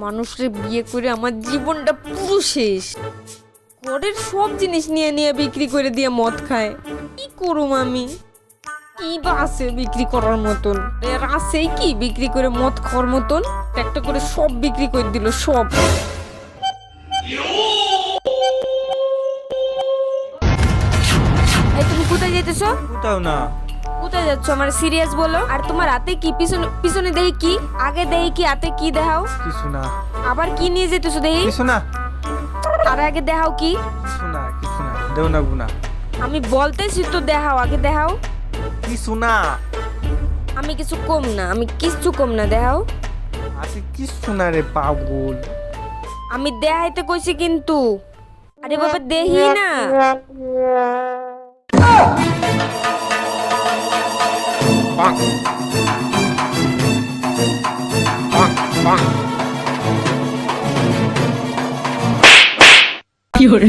মানুষরে বিয়ে করে আমার জীবনটা পুরো শেষ। ঘরের সব জিনিস নিয়ে নিয়ে বিক্রি করে দিয়ে মদ খায়। কি করুম আমি? কি বা আছে বিক্রি করার মতন? এর আছেই কি বিক্রি করে মদ খাওয়ার মতন? একটা করে সব বিক্রি করে দিল সব। এই তুমি কোথায় যেতেছো? কোথাও না। কোথায় যাচ্ছ? আমার সিরিয়াস বলো। আর তোমার হাতে কি? পিছনে পিছনে দেই কি? আগে দেই কি? হাতে কি দেখাও? কিছু না। আবার কি নিয়ে যেতেছো দেই? কিছু না। আর আগে দেখাও কি? কিছু না। কিছু না। দেও না গুনা। আমি বলতেছি তো দেখাও, আগে দেখাও। কিছু না। আমি কিছু কম না, আমি কিচ্ছু কম না, দেখাও। আরে কিছু না রে পাগল। আমি দেখাইতে কইছি কিন্তু। আরে বাবা দেহি না। কি hore